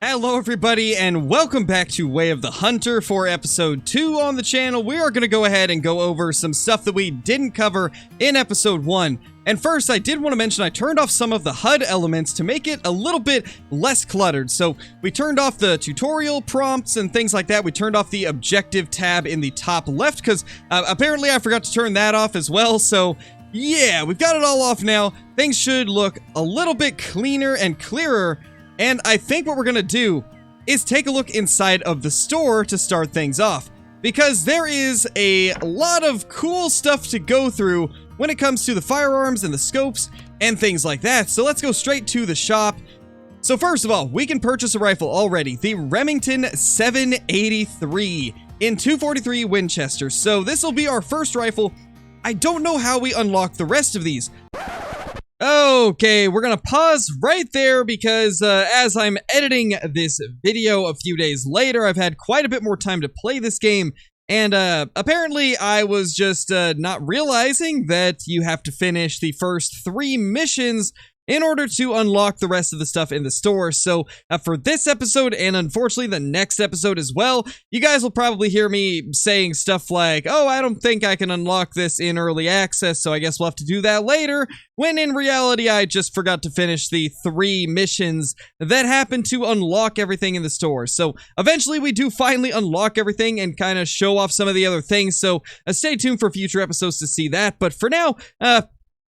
Hello everybody and welcome back to Way of the Hunter for episode 2 on the channel. We are going to go ahead and go over some stuff that we didn't cover in episode 1. And first, I did want to mention I turned off some of the HUD elements to make it a little bit less cluttered. So we turned off the tutorial prompts and things like that. We turned off the objective tab in the top left because apparently I forgot to turn that off as well. So yeah, we've got it all off now. Things should look a little bit cleaner and clearer. And I think what we're going to do is take a look inside of the store to start things off, because there is a lot of cool stuff to go through when it comes to the firearms and the scopes and things like that. So let's go straight to the shop. So first of all, we can purchase a rifle already, the Remington 783 in 243 Winchester. So this will be our first rifle. I don't know how we unlock the rest of these. Okay, we're gonna pause right there because as I'm editing this video a few days later, I've had quite a bit more time to play this game, and apparently I was just not realizing that you have to finish the first 3 missions in order to unlock the rest of the stuff in the store. So for this episode, and unfortunately the next episode as well, you guys will probably hear me saying stuff like, oh, I don't think I can unlock this in early access, so I guess we'll have to do that later, when in reality I just forgot to finish the 3 missions that happen to unlock everything in the store. So eventually we do finally unlock everything and kind of show off some of the other things, so stay tuned for future episodes to see that. But for now,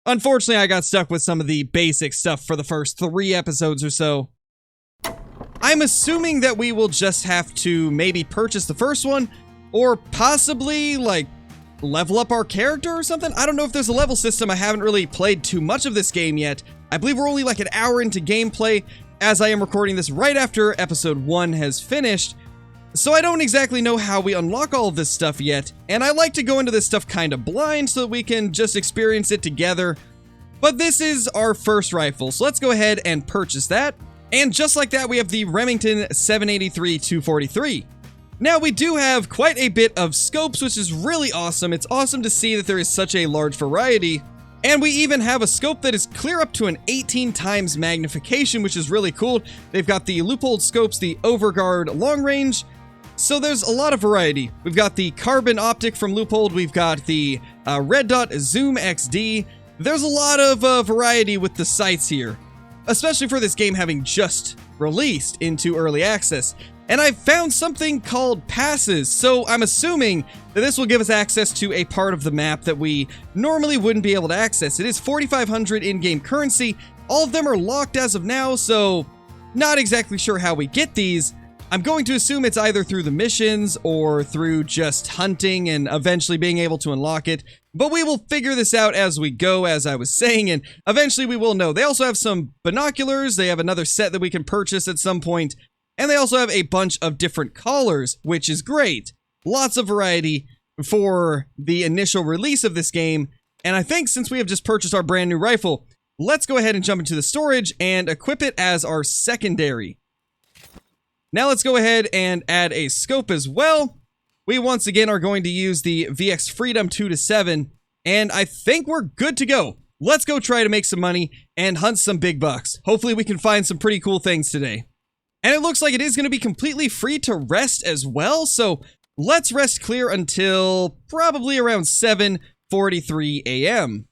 unfortunately, I got stuck with some of the basic stuff for the first 3 episodes or so. I'm assuming that we will just have to maybe purchase the first one, or possibly, like, level up our character or something? I don't know if there's a level system. I haven't really played too much of this game yet. I believe we're only like an hour into gameplay, as I am recording this right after episode 1 has finished. So I don't exactly know how we unlock all of this stuff yet, and I like to go into this stuff kind of blind so that we can just experience it together. But this is our first rifle, so let's go ahead and purchase that. And just like that, we have the Remington 783 243. Now we do have quite a bit of scopes, which is really awesome. It's awesome to see that there is such a large variety. And we even have a scope that is clear up to an 18 times magnification, which is really cool. They've got the loophole scopes, the overguard long range. So there's a lot of variety. We've got the carbon optic from Loophole, we've got the red dot zoom XD. There's a lot of variety with the sights here, especially for this game having just released into early access. And I found something called passes, so I'm assuming that this will give us access to a part of the map that we normally wouldn't be able to access. It is 4,500 in-game currency. All of them are locked as of now, so not exactly sure how we get these. I'm going to assume it's either through the missions or through just hunting and eventually being able to unlock it. But we will figure this out as we go, as I was saying, and eventually we will know. They also have some binoculars. They have another set that we can purchase at some point. And they also have a bunch of different collars, which is great. Lots of variety for the initial release of this game. And I think since we have just purchased our brand new rifle, let's go ahead and jump into the storage and equip it as our secondary. Now let's go ahead and add a scope as well. We once again are going to use the VX Freedom 2-7, and I think we're good to go. Let's go try to make some money and hunt some big bucks. Hopefully we can find some pretty cool things today. And it looks like it is going to be completely free to rest as well, so let's rest clear until probably around 7:43 a.m.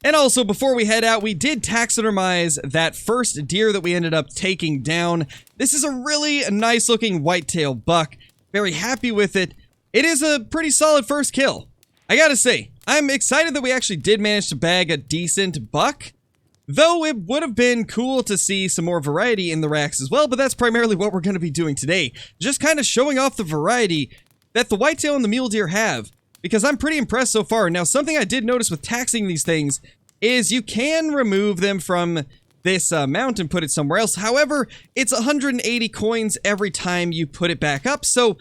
And also, before we head out, we did taxidermize that first deer that we ended up taking down. This is a really nice looking whitetail buck. Very happy with it. It is a pretty solid first kill. I gotta say, I'm excited that we actually did manage to bag a decent buck. Though it would have been cool to see some more variety in the racks as well, but that's primarily what we're going to be doing today. Just kind of showing off the variety that the whitetail and the mule deer have, because I'm pretty impressed so far. Now, something I did notice with taxing these things is you can remove them from this mount and put it somewhere else. However, it's 180 coins every time you put it back up, so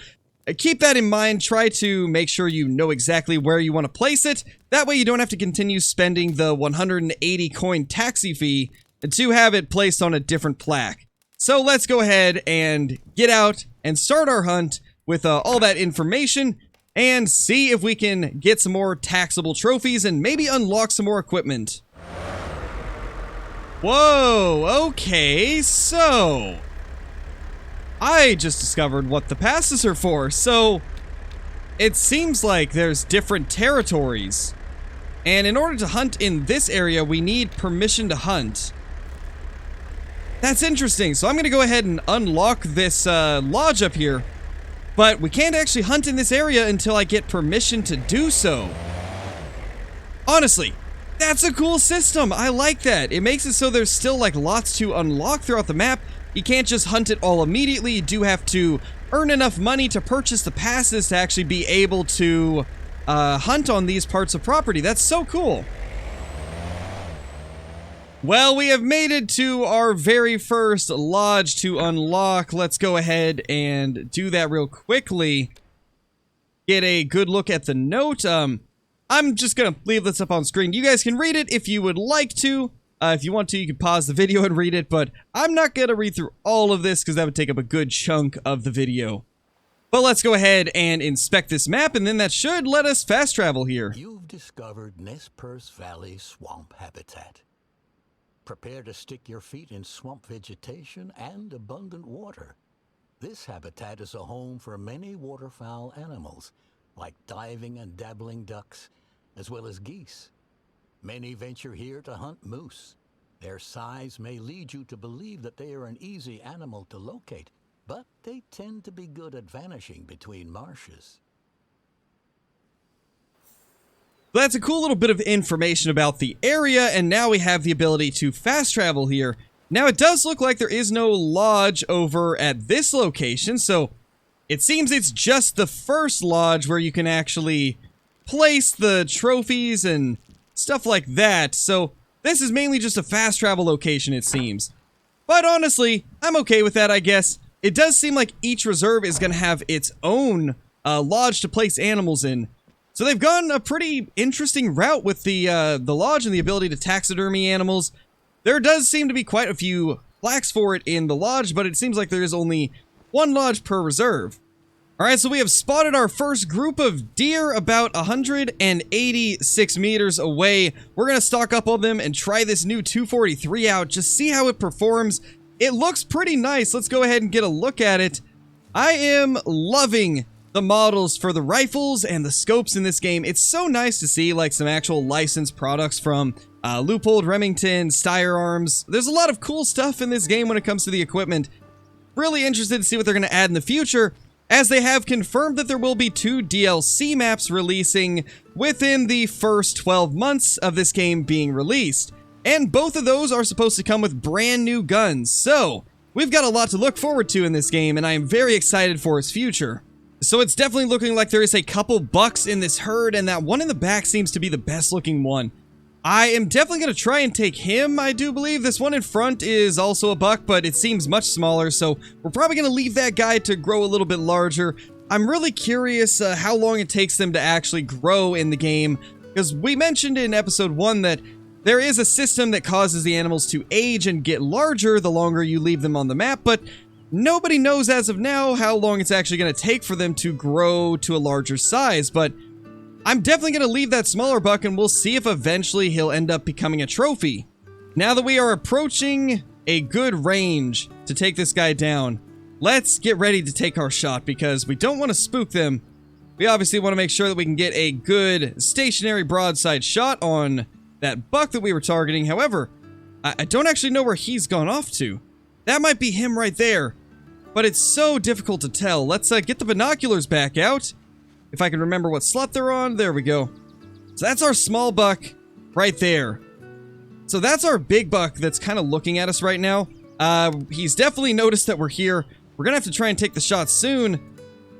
keep that in mind. Try to make sure you know exactly where you want to place it. That way you don't have to continue spending the 180 coin taxi fee to have it placed on a different plaque. So let's go ahead and get out and start our hunt with all that information and see if we can get some more taxable trophies and maybe unlock some more equipment. Whoa, okay, so I just discovered what the passes are for. So it seems like there's different territories. And in order to hunt in this area, we need permission to hunt. That's interesting. So I'm going to go ahead and unlock this lodge up here. But we can't actually hunt in this area until I get permission to do so. Honestly, that's a cool system. I like that. It makes it so there's still like lots to unlock throughout the map. You can't just hunt it all immediately. You do have to earn enough money to purchase the passes to actually be able to hunt on these parts of property. That's so cool. Well, we have made it to our very first lodge to unlock. Let's go ahead and do that real quickly. Get a good look at the note. I'm just going to leave this up on screen. You guys can read it if you would like to. If you want to, you can pause the video and read it, but I'm not going to read through all of this because that would take up a good chunk of the video. But let's go ahead and inspect this map, and then that should let us fast travel here. You've discovered Nez Perce Valley swamp habitat. Prepare to stick your feet in swamp vegetation and abundant water. This habitat is a home for many waterfowl animals, like diving and dabbling ducks, as well as geese. Many venture here to hunt moose. Their size may lead you to believe that they are an easy animal to locate, but they tend to be good at vanishing between marshes. That's a cool little bit of information about the area, and now we have the ability to fast travel here. Now, it does look like there is no lodge over at this location, so it seems it's just the first lodge where you can actually place the trophies and stuff like that. So this is mainly just a fast travel location, it seems. But honestly, I'm okay with that, I guess. It does seem like each reserve is going to have its own lodge to place animals in. So they've gone a pretty interesting route with the lodge and the ability to taxidermy animals. There does seem to be quite a few plaques for it in the lodge, but it seems like there is only one lodge per reserve. Alright, so we have spotted our first group of deer about 186 meters away. We're going to stock up on them and try this new 243 out, just see how it performs. It looks pretty nice. Let's go ahead and get a look at it. I am loving the models for the rifles and the scopes in this game. It's so nice to see like some actual licensed products from Leupold, Remington, Steyr Arms. There's a lot of cool stuff in this game when it comes to the equipment. Really interested to see what they're going to add in the future, as they have confirmed that there will be 2 DLC maps releasing within the first 12 months of this game being released. And both of those are supposed to come with brand new guns. So we've got a lot to look forward to in this game, and I am very excited for its future. So it's definitely looking like there is a couple bucks in this herd, and that one in the back seems to be the best looking one. I am definitely going to try and take him, I do believe. This one in front is also a buck, but it seems much smaller, so we're probably going to leave that guy to grow a little bit larger. I'm really curious how long it takes them to actually grow in the game, because we mentioned in episode 1 that there is a system that causes the animals to age and get larger the longer you leave them on the map, but nobody knows as of now how long it's actually going to take for them to grow to a larger size. But I'm definitely going to leave that smaller buck, and we'll see if eventually he'll end up becoming a trophy. Now that we are approaching a good range to take this guy down, let's get ready to take our shot, because we don't want to spook them. We obviously want to make sure that we can get a good stationary broadside shot on that buck that we were targeting. However, I don't actually know where he's gone off to. That might be him right there, but it's so difficult to tell. Let's get the binoculars back out. If I can remember what slot they're on. There we go. So that's our small buck right there. So that's our big buck that's kind of looking at us right now. He's definitely noticed that we're here. We're gonna have to try and take the shot soon,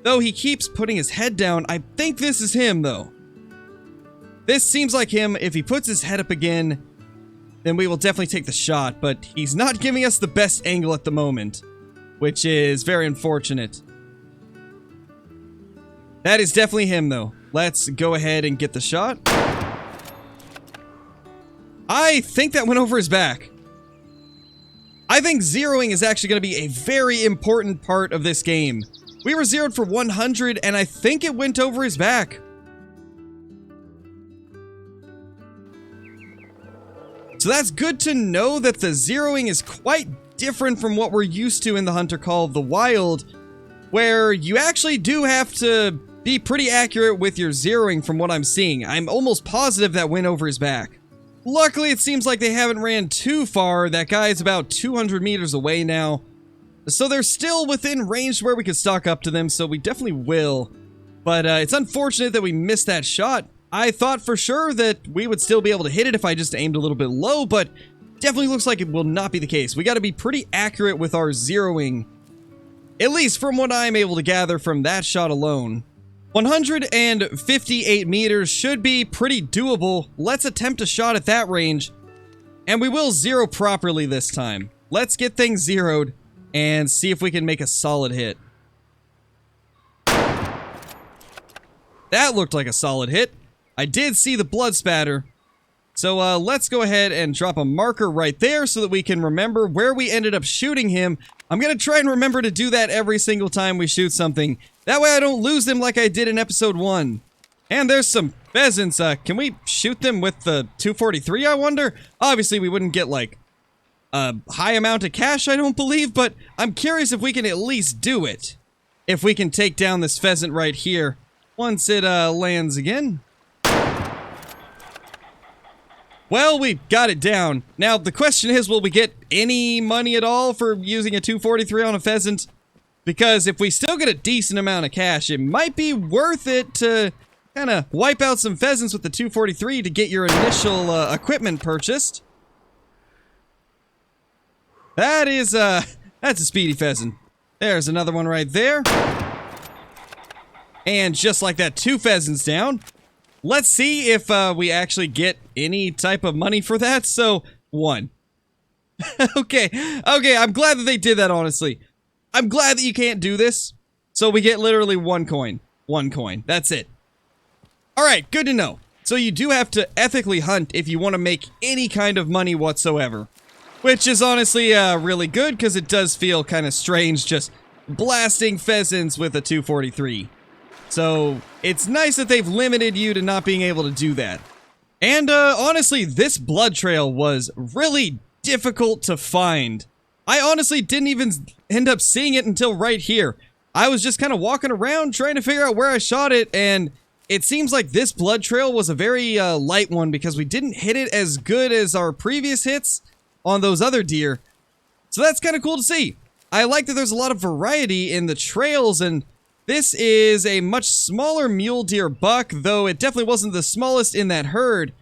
though he keeps putting his head down. I think this is him, though. This seems like him. If he puts his head up again, then we will definitely take the shot, but he's not giving us the best angle at the moment, which is very unfortunate. That is definitely him, though. Let's go ahead and get the shot. I think that went over his back. I think zeroing is actually going to be a very important part of this game. We were zeroed for 100, and I think it went over his back. So that's good to know that the zeroing is quite different from what we're used to in the Hunter Call of the Wild, where you actually do have to be pretty accurate with your zeroing from what I'm seeing. I'm almost positive that went over his back. Luckily, it seems like they haven't ran too far. That guy is about 200 meters away now. So they're still within range where we could stalk up to them, so we definitely will. But it's unfortunate that we missed that shot. I thought for sure that we would still be able to hit it if I just aimed a little bit low, but definitely looks like it will not be the case. We got to be pretty accurate with our zeroing, at least from what I'm able to gather from that shot alone. 158 meters should be pretty doable. Let's attempt a shot at that range, and we will zero properly this time. Let's get things zeroed and see if we can make a solid hit. That looked like a solid hit. I did see the blood spatter. So let's go ahead and drop a marker right there so that we can remember where we ended up shooting him. I'm going to try and remember to do that every single time we shoot something. That way I don't lose them like I did in episode 1. And there's some pheasants. Can we shoot them with the 243, I wonder? Obviously we wouldn't get like a high amount of cash, I don't believe, but I'm curious if we can at least do it. If we can take down this pheasant right here once it lands again. Well, we got it down. Now, the question is, will we get any money at all for using a 243 on a pheasant? Because if we still get a decent amount of cash, it might be worth it to kind of wipe out some pheasants with the 243 to get your initial equipment purchased. That is, that's a speedy pheasant. There's another one right there. And just like that, 2 pheasants down. Let's see if we actually get any type of money for that. So, 1. Okay, I'm glad that they did that, honestly. I'm glad that you can't do this. So we get literally 1 coin. 1 coin. That's it. Alright, good to know. So you do have to ethically hunt if you want to make any kind of money whatsoever. Which is honestly really good, because it does feel kind of strange just blasting pheasants with a 243. So, it's nice that they've limited you to not being able to do that. And, honestly, this blood trail was really difficult to find. I honestly didn't even end up seeing it until right here. I was just kind of walking around trying to figure out where I shot it, and it seems like this blood trail was a very, light one because we didn't hit it as good as our previous hits on those other deer. So that's kind of cool to see. I like that there's a lot of variety in the trails, and this is a much smaller mule deer buck, though it definitely wasn't the smallest in that herd,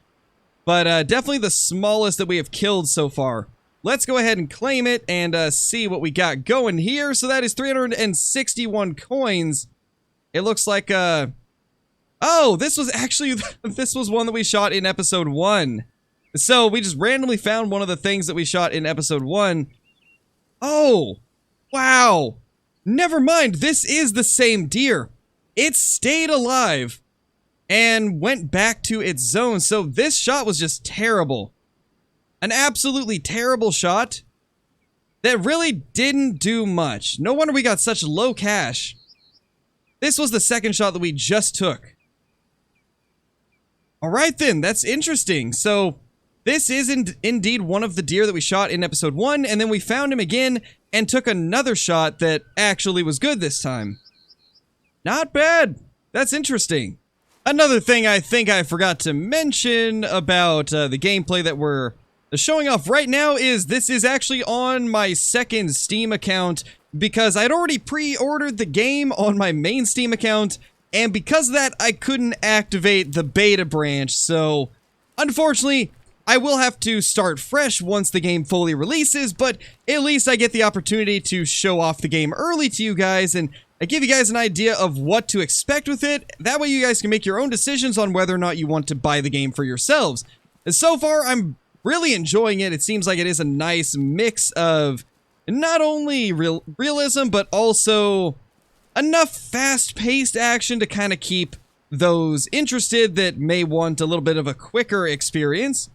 but definitely the smallest that we have killed so far. Let's go ahead and claim it and see what we got going here. So that is 361 coins. It looks like, oh, this was actually, this was one that we shot in episode 1. So we just randomly found one of the things that we shot in episode 1. Oh, wow. Never mind, this is the same deer. It stayed alive and went back to its zone, so this shot was just terrible. An absolutely terrible shot that really didn't do much. No wonder we got such low cash. This was the second shot that we just took. Alright then, that's interesting. So, this is indeed one of the deer that we shot in episode 1, and then we found him again and took another shot that actually was good this time. Not bad. That's interesting. Another thing I think I forgot to mention about the gameplay that we're showing off right now is this is actually on my second Steam account because I'd already pre-ordered the game on my main Steam account, and because of that, I couldn't activate the beta branch, so unfortunately, I will have to start fresh once the game fully releases, but at least I get the opportunity to show off the game early to you guys, and I give you guys an idea of what to expect with it. That way you guys can make your own decisions on whether or not you want to buy the game for yourselves. And so far, I'm really enjoying it. It seems like it is a nice mix of not only realism, but also enough fast-paced action to kind of keep those interested that may want a little bit of a quicker experience.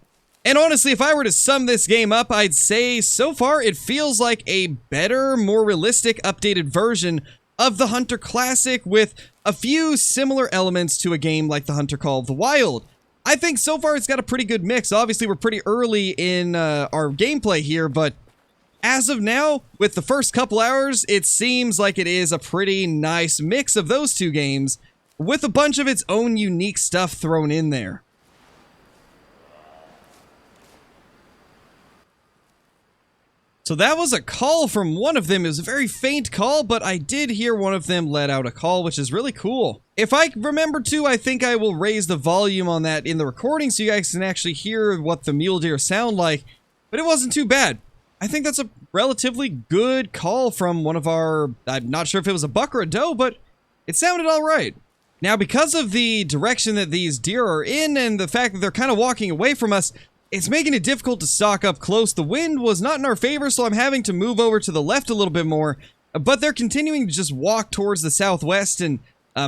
And honestly, if I were to sum this game up, I'd say so far it feels like a better, more realistic, updated version of the Hunter Classic with a few similar elements to a game like the Hunter Call of the Wild. I think so far it's got a pretty good mix. Obviously, we're pretty early in our gameplay here, but as of now, with the first couple hours, it seems like it is a pretty nice mix of those two games, with a bunch of its own unique stuff thrown in there. So that was a call from one of them. It was a very faint call, but I did hear one of them let out a call, which is really cool. If I remember to, I think I will raise the volume on that in the recording so you guys can actually hear what the mule deer sound like, but it wasn't too bad. I think that's a relatively good call from one of our, I'm not sure if it was a buck or a doe, but it sounded all right. Now, because of the direction that these deer are in and the fact that they're kind of walking away from us, it's making it difficult to stalk up close. The wind was not in our favor, so I'm having to move over to the left a little bit more, but they're continuing to just walk towards the southwest and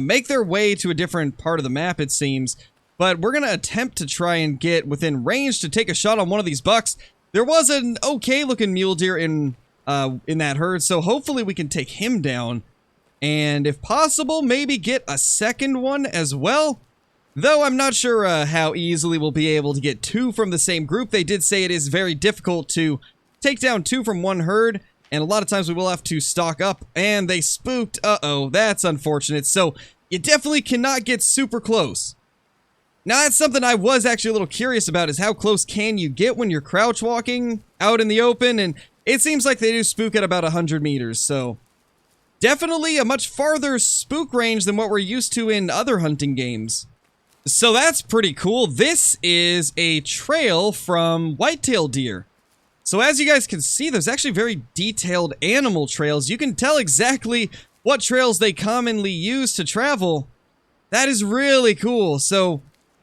make their way to a different part of the map, it seems. But we're going to attempt to try and get within range to take a shot on one of these bucks. There was an okay-looking mule deer in that herd, so hopefully we can take him down. And if possible, maybe get a second one as well. Though I'm not sure how easily we'll be able to get two from the same group. They did say it is very difficult to take down two from one herd, and a lot of times we will have to stock up, and they spooked. Uh-oh, that's unfortunate. So you definitely cannot get super close. Now, that's something I was actually a little curious about, is how close can you get when you're crouch walking out in the open, and it seems like they do spook at about 100 meters, so definitely a much farther spook range than what we're used to in other hunting games. So that's pretty cool. This is a trail from whitetail deer. So as you guys can see, there's actually very detailed animal trails. You can tell exactly what trails they commonly use to travel. That is really cool. So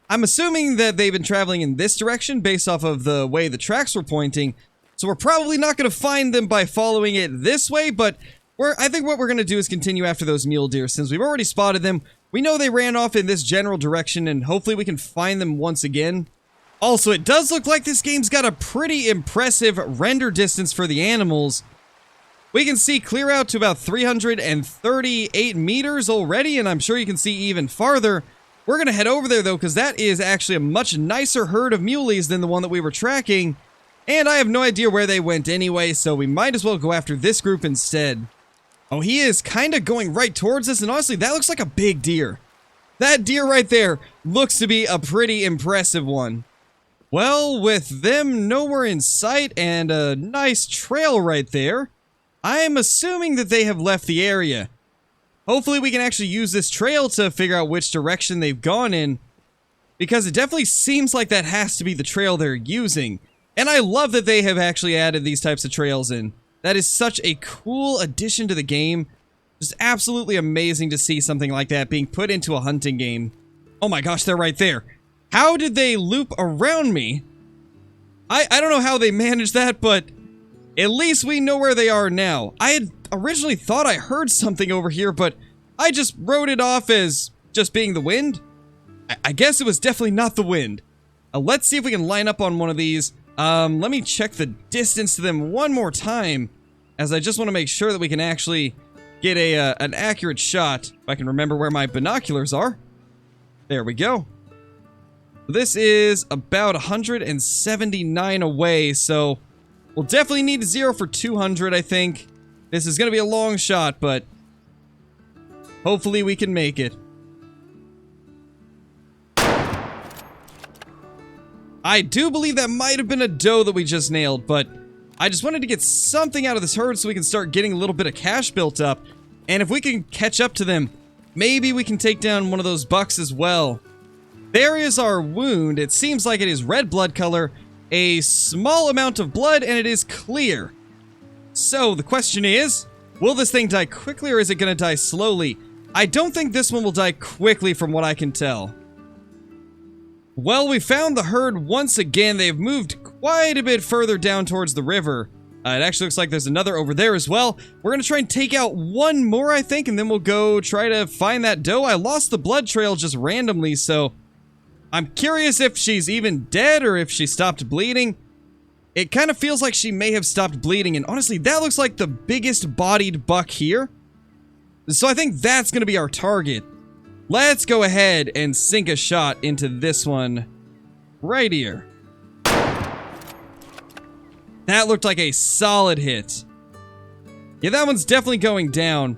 I'm assuming that they've been traveling in this direction based off of the way the tracks were pointing. So we're probably not going to find them by following it this way, but I think what we're going to do is continue after those mule deer. Since we've already spotted them, we know they ran off in this general direction, and hopefully we can find them once again. Also, it does look like this game's got a pretty impressive render distance for the animals. We can see clear out to about 338 meters already, and I'm sure you can see even farther. We're going to head over there, though, because that is actually a much nicer herd of muleys than the one that we were tracking. And I have no idea where they went anyway, so we might as well go after this group instead. Oh, he is kind of going right towards us, and honestly, that looks like a big deer. That deer right there looks to be a pretty impressive one. Well, with them nowhere in sight and a nice trail right there, I'm assuming that they have left the area. Hopefully we can actually use this trail to figure out which direction they've gone in, because it definitely seems like that has to be the trail they're using. And I love that they have actually added these types of trails in. That is such a cool addition to the game. Just absolutely amazing to see something like that being put into a hunting game. Oh my gosh, they're right there. How did they loop around me? I don't know how they managed that, but at least we know where they are now. I had originally thought I heard something over here, but I just wrote it off as just being the wind. I guess it was definitely not the wind. Let's see if we can line up on one of these. Let me check the distance to them one more time, as I just want to make sure that we can actually get an accurate shot, if I can remember where my binoculars are. There we go. This is about 179 away, so we'll definitely need to zero for 200, I think. This is going to be a long shot, but hopefully we can make it. I do believe that might have been a doe that we just nailed, but I just wanted to get something out of this herd so we can start getting a little bit of cash built up. And if we can catch up to them, maybe we can take down one of those bucks as well. There is our wound. It seems like it is red blood color, a small amount of blood, and it is clear. So the question is, will this thing die quickly or is it going to die slowly? I don't think this one will die quickly from what I can tell. Well, we found the herd once again. They've moved quite a bit further down towards the river. It actually looks like there's another over there as well. We're going to try and take out one more, I think, and then we'll go try to find that doe. I lost the blood trail just randomly, so I'm curious if she's even dead or if she stopped bleeding. It kind of feels like she may have stopped bleeding, and honestly, that looks like the biggest bodied buck here. So I think that's going to be our target. Let's go ahead and sink a shot into this one right here. That looked like a solid hit. Yeah, that one's definitely going down.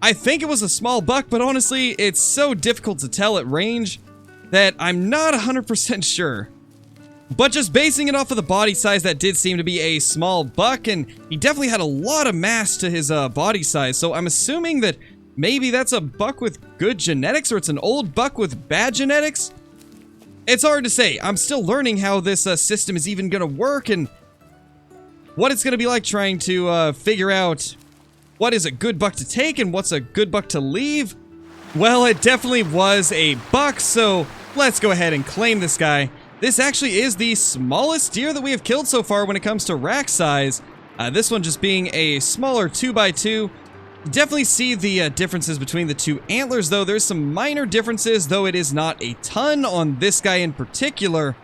I think it was a small buck, but honestly, it's so difficult to tell at range that I'm not 100% sure. But just basing it off of the body size, that did seem to be a small buck, and he definitely had a lot of mass to his body size, so I'm assuming that maybe that's a buck with good genetics, or it's an old buck with bad genetics? It's hard to say. I'm still learning how this system is even going to work, and what it's going to be like trying to figure out what is a good buck to take and what's a good buck to leave. Well, it definitely was a buck, so let's go ahead and claim this guy. This actually is the smallest deer that we have killed so far when it comes to rack size. This one just being a smaller 2x2. Definitely see the differences between the two antlers, though. There's some minor differences, though it is not a ton on this guy in particular.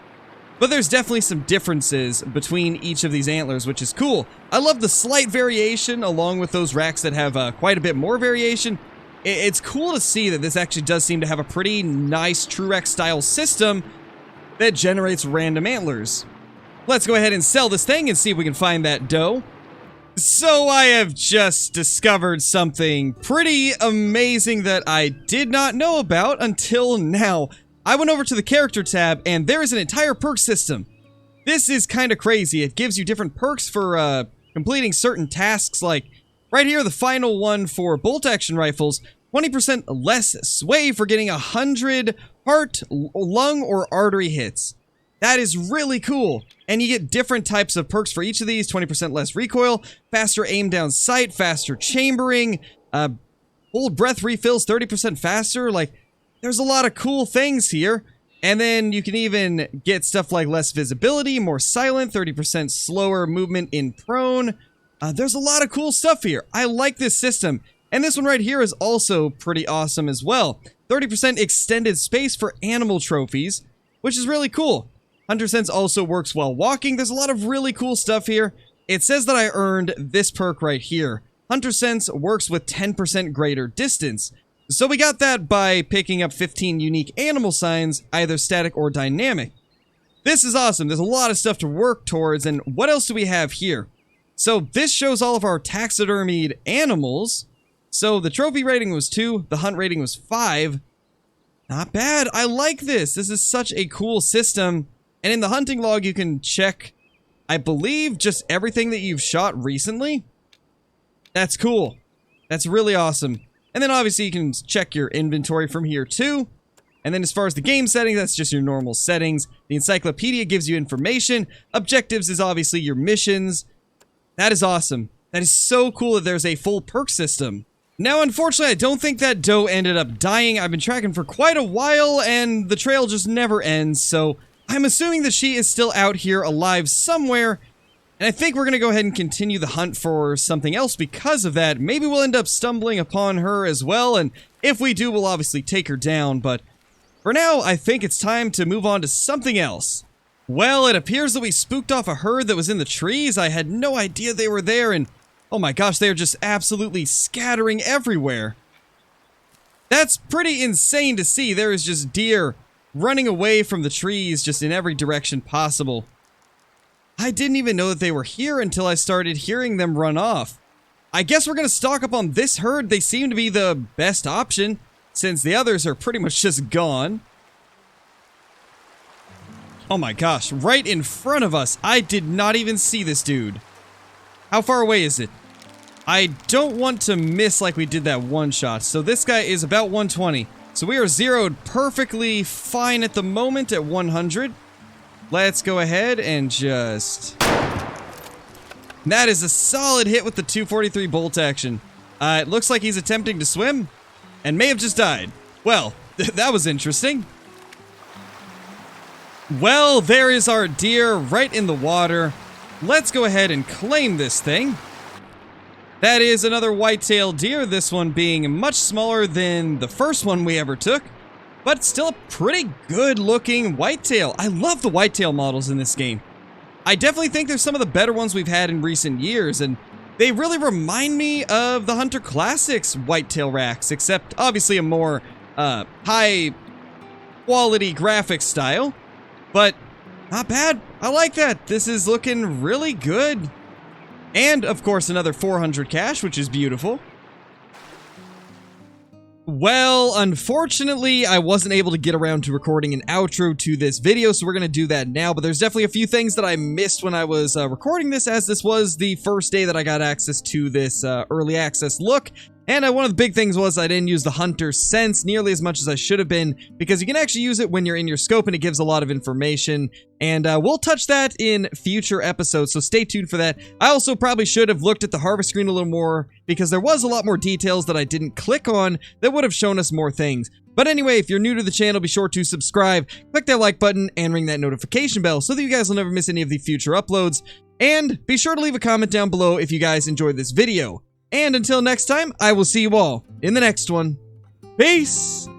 But there's definitely some differences between each of these antlers, which is cool. I love the slight variation along with those racks that have quite a bit more variation. It's cool to see that this actually does seem to have a pretty nice true rack style system that generates random antlers. Let's go ahead and sell this thing and see if we can find that doe. So I have just discovered something pretty amazing that I did not know about until now. I went over to the character tab and there is an entire perk system. This is kind of crazy. It gives you different perks for completing certain tasks, like right here, the final one for bolt action rifles, 20% less sway for getting 100 heart, lung, or artery hits. That is really cool. And you get different types of perks for each of these. 20% less recoil, faster aim down sight, faster chambering, hold breath refills 30% faster. Like, there's a lot of cool things here. And then you can even get stuff like less visibility, more silent, 30% slower movement in prone. There's a lot of cool stuff here. I like this system. And this one right here is also pretty awesome as well. 30% extended space for animal trophies, which is really cool. Hunter Sense also works while walking. There's a lot of really cool stuff here. It says that I earned this perk right here. Hunter Sense works with 10% greater distance. So we got that by picking up 15 unique animal signs, either static or dynamic. This is awesome. There's a lot of stuff to work towards, and what else do we have here? So this shows all of our taxidermied animals. So the trophy rating was 2, the hunt rating was 5. Not bad. I like this. This is such a cool system. And in the hunting log, you can check, I believe, just everything that you've shot recently. That's cool. That's really awesome. And then obviously you can check your inventory from here too. And then as far as the game settings, that's just your normal settings. The encyclopedia gives you information. Objectives is obviously your missions. That is awesome. That is so cool that there's a full perk system. Now, unfortunately, I don't think that doe ended up dying. I've been tracking for quite a while, and the trail just never ends, so I'm assuming that she is still out here alive somewhere, and I think we're going to go ahead and continue the hunt for something else because of that. Maybe we'll end up stumbling upon her as well, and if we do, we'll obviously take her down, but for now, I think it's time to move on to something else. Well, it appears that we spooked off a herd that was in the trees. I had no idea they were there, and oh my gosh, they are just absolutely scattering everywhere. That's pretty insane to see. There is just deer running away from the trees just in every direction possible. I didn't even know that they were here until I started hearing them run off. I guess we're going to stock up on this herd. They seem to be the best option since the others are pretty much just gone. Oh my gosh, right in front of us. I did not even see this dude. How far away is it? I don't want to miss like we did that one shot. So this guy is about 120. So we are zeroed perfectly fine at the moment at 100. Let's go ahead and just... That is a solid hit with the 243 bolt action. It looks like he's attempting to swim and may have just died. Well, that was interesting. Well, there is our deer right in the water. Let's go ahead and claim this thing. That is another whitetail deer, this one being much smaller than the first one we ever took, but still a pretty good looking whitetail. I love the whitetail models in this game. I definitely think they're some of the better ones we've had in recent years, and they really remind me of the Hunter Classics whitetail racks, except obviously a more high quality graphic style. But Not bad. I like that. This is looking really good. And, of course, another 400 cash, which is beautiful. Well, unfortunately, I wasn't able to get around to recording an outro to this video, so we're going to do that now. But there's definitely a few things that I missed when I was recording this, as this was the first day that I got access to this early access look. And one of the big things was I didn't use the Hunter's Sense nearly as much as I should have been, because you can actually use it when you're in your scope and it gives a lot of information. And we'll touch that in future episodes, so stay tuned for that. I also probably should have looked at the harvest screen a little more, because there was a lot more details that I didn't click on that would have shown us more things. But anyway, if you're new to the channel, be sure to subscribe, click that like button, and ring that notification bell so that you guys will never miss any of the future uploads. And be sure to leave a comment down below if you guys enjoyed this video. And until next time, I will see you all in the next one. Peace!